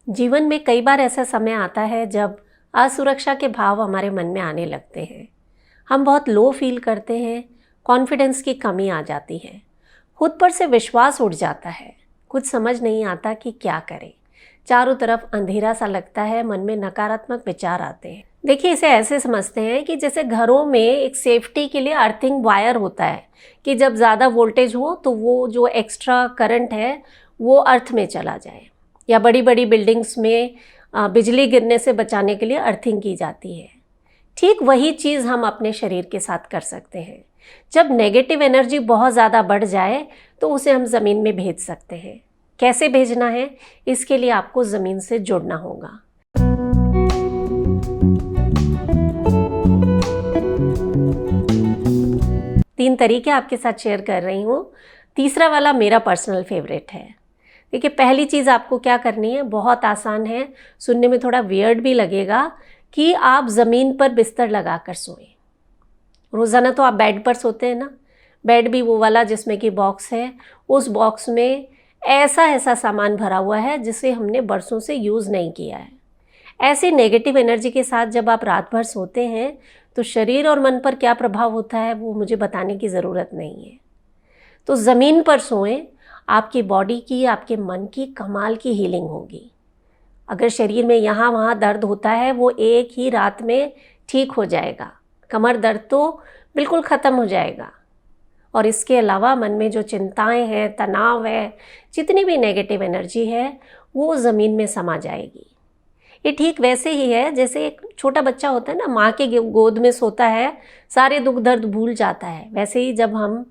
जीवन में कई बार ऐसा समय आता है जब असुरक्षा के भाव हमारे मन में आने लगते हैं। हम बहुत लो फील करते हैं, कॉन्फिडेंस की कमी आ जाती है, खुद पर से विश्वास उड़ जाता है, कुछ समझ नहीं आता कि क्या करें। चारों तरफ अंधेरा सा लगता है, मन में नकारात्मक विचार आते हैं। देखिए, इसे ऐसे समझते हैं कि जैसे घरों में एक सेफ्टी के लिए अर्थिंग वायर होता है कि जब ज़्यादा वोल्टेज हो तो वो जो एक्स्ट्रा करंट है वो अर्थ में चला जाए, या बड़ी बड़ी बिल्डिंग्स में बिजली गिरने से बचाने के लिए अर्थिंग की जाती है। ठीक वही चीज़ हम अपने शरीर के साथ कर सकते हैं। जब नेगेटिव एनर्जी बहुत ज़्यादा बढ़ जाए तो उसे हम ज़मीन में भेज सकते हैं। कैसे भेजना है, इसके लिए आपको ज़मीन से जुड़ना होगा। तीन तरीके आपके साथ शेयर कर रही हूँ। तीसरा वाला मेरा पर्सनल फेवरेट है। देखिए, पहली चीज़ आपको क्या करनी है, बहुत आसान है, सुनने में थोड़ा वियर्ड भी लगेगा, कि आप ज़मीन पर बिस्तर लगाकर सोएं। रोज़ाना तो आप बेड पर सोते हैं ना, बेड भी वो वाला जिसमें कि बॉक्स है, उस बॉक्स में ऐसा ऐसा सामान भरा हुआ है जिसे हमने बरसों से यूज़ नहीं किया है। ऐसी नेगेटिव एनर्जी के साथ जब आप रात भर सोते हैं तो शरीर और मन पर क्या प्रभाव होता है वो मुझे बताने की ज़रूरत नहीं है। तो ज़मीन पर सोएं, आपकी बॉडी की, आपके मन की कमाल की हीलिंग होगी। अगर शरीर में यहाँ वहाँ दर्द होता है वो एक ही रात में ठीक हो जाएगा। कमर दर्द तो बिल्कुल ख़त्म हो जाएगा। और इसके अलावा मन में जो चिंताएं हैं, तनाव है, जितनी भी नेगेटिव एनर्जी है वो ज़मीन में समा जाएगी। ये ठीक वैसे ही है जैसे एक छोटा बच्चा होता है ना, माँ के गोद में सोता है, सारे दुख दर्द भूल जाता है। वैसे ही जब हम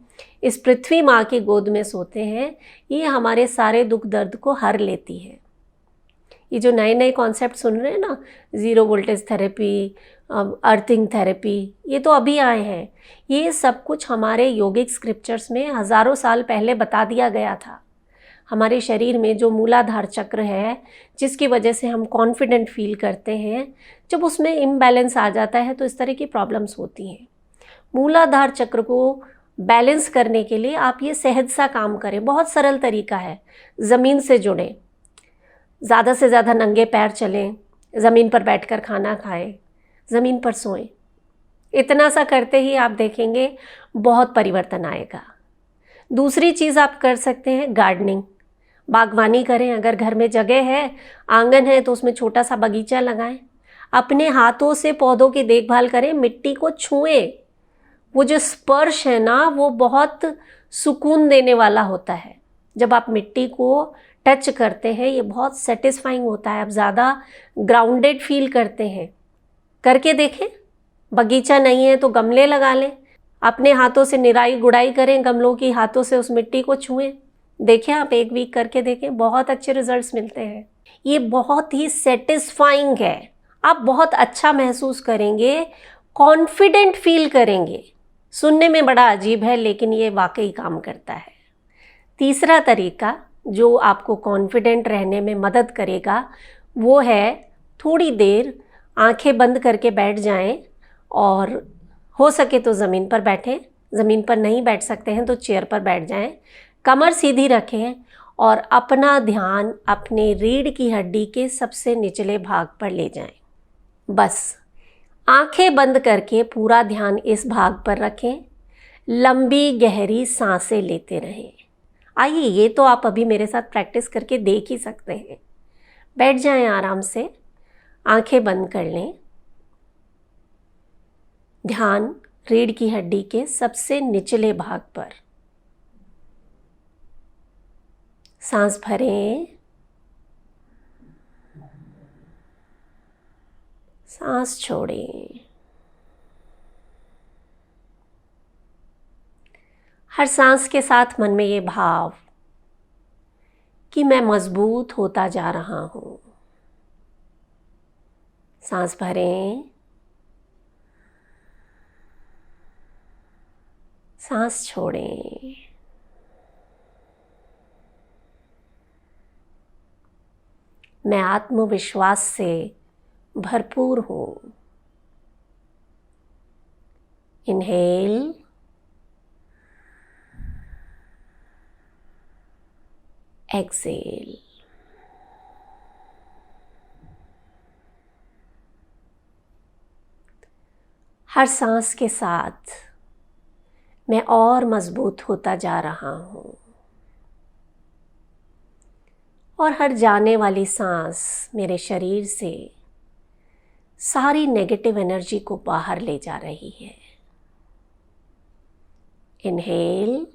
इस पृथ्वी माँ की गोद में सोते हैं, ये हमारे सारे दुख दर्द को हर लेती है। ये जो नए नए कॉन्सेप्ट सुन रहे हैं ना, zero voltage therapy, earthing therapy, ये तो अभी आए हैं। ये सब कुछ हमारे योगिक स्क्रिप्चर्स में हज़ारों साल पहले बता दिया गया था। हमारे शरीर में जो मूलाधार चक्र है, जिसकी वजह से हम कॉन्फिडेंट फील करते हैं, जब उसमें इम्बैलेंस आ जाता है तो इस तरह की प्रॉब्लम्स होती हैं। मूलाधार चक्र को बैलेंस करने के लिए आप ये सहज सा काम करें। बहुत सरल तरीका है, ज़मीन से जुड़ें, ज़्यादा से ज़्यादा नंगे पैर चलें, ज़मीन पर बैठकर खाना खाएं, ज़मीन पर सोएं। इतना सा करते ही आप देखेंगे बहुत परिवर्तन आएगा। दूसरी चीज़ आप कर सकते हैं, गार्डनिंग, बागवानी करें। अगर घर में जगह है, आंगन है, तो उसमें छोटा सा बगीचा लगाएं। अपने हाथों से पौधों की देखभाल करें, मिट्टी को छुएं। वो जो स्पर्श है ना, वो बहुत सुकून देने वाला होता है। जब आप मिट्टी को टच करते हैं, ये बहुत सेटिस्फाइंग होता है। आप ज़्यादा ग्राउंडेड फील करते हैं। करके देखें। बगीचा नहीं है तो गमले लगा लें, अपने हाथों से निराई गुड़ाई करें, गमलों की हाथों से उस मिट्टी को छुएं। देखें, आप 1 वीक करके देखें, बहुत अच्छे रिजल्ट्स मिलते हैं। ये बहुत ही सेटिस्फाइंग है। आप बहुत अच्छा महसूस करेंगे, कॉन्फिडेंट फील करेंगे। सुनने में बड़ा अजीब है लेकिन ये वाकई काम करता है। तीसरा तरीका जो आपको कॉन्फिडेंट रहने में मदद करेगा वो है, थोड़ी देर आंखें बंद करके बैठ जाएं, और हो सके तो ज़मीन पर बैठें। ज़मीन पर नहीं बैठ सकते हैं तो चेयर पर बैठ जाएं। कमर सीधी रखें और अपना ध्यान अपने रीढ़ की हड्डी के सबसे निचले भाग पर ले जाएं। बस आंखें बंद करके पूरा ध्यान इस भाग पर रखें। लंबी गहरी सांसें लेते रहें। आइए, ये तो आप अभी मेरे साथ प्रैक्टिस करके देख ही सकते हैं। बैठ जाएं आराम से, आंखें बंद कर लें। ध्यान रीढ़ की हड्डी के सबसे निचले भाग पर। सांस भरें, सांस छोड़ें। हर सांस के साथ मन में ये भाव कि मैं मजबूत होता जा रहा हूं। सांस भरें, सांस छोड़ें। मैं आत्मविश्वास से भरपूर हूं। Inhale, Excel. हर सांस के साथ मैं और मजबूत होता जा रहा हूँ और हर जाने वाली सांस मेरे शरीर से सारी नेगेटिव एनर्जी को बाहर ले जा रही है। Inhale,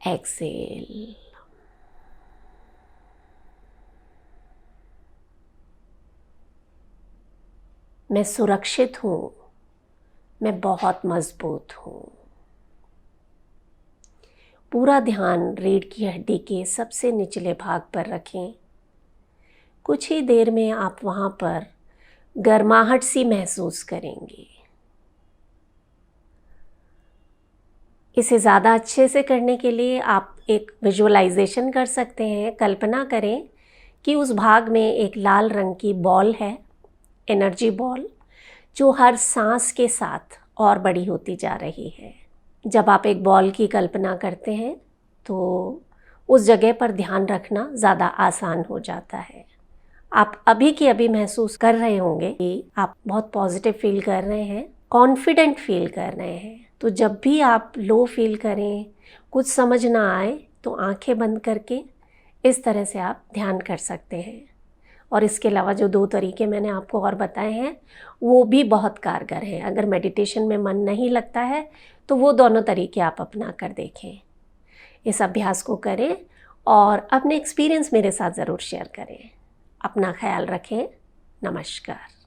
exhale. मैं सुरक्षित हूँ, मैं बहुत मजबूत हूँ। पूरा ध्यान रीढ़ की हड्डी के सबसे निचले भाग पर रखें। कुछ ही देर में आप वहाँ पर गर्माहट सी महसूस करेंगे। इसे ज़्यादा अच्छे से करने के लिए आप एक विजुअलाइजेशन कर सकते हैं। कल्पना करें कि उस भाग में एक लाल रंग की बॉल है, एनर्जी बॉल, जो हर सांस के साथ और बड़ी होती जा रही है। जब आप एक बॉल की कल्पना करते हैं तो उस जगह पर ध्यान रखना ज़्यादा आसान हो जाता है। आप अभी की अभी महसूस कर रहे होंगे कि आप बहुत पॉजिटिव फील कर रहे हैं, कॉन्फिडेंट फील कर रहे हैं। तो जब भी आप लो फील करें, कुछ समझ ना आए, तो आंखें बंद करके इस तरह से आप ध्यान कर सकते हैं। और इसके अलावा जो 2 तरीके मैंने आपको और बताए हैं वो भी बहुत कारगर हैं। अगर मेडिटेशन में मन नहीं लगता है तो वो दोनों तरीके आप अपना कर देखें। इस अभ्यास को करें और अपने एक्सपीरियंस मेरे साथ ज़रूर शेयर करें। अपना ख्याल रखें। नमस्कार।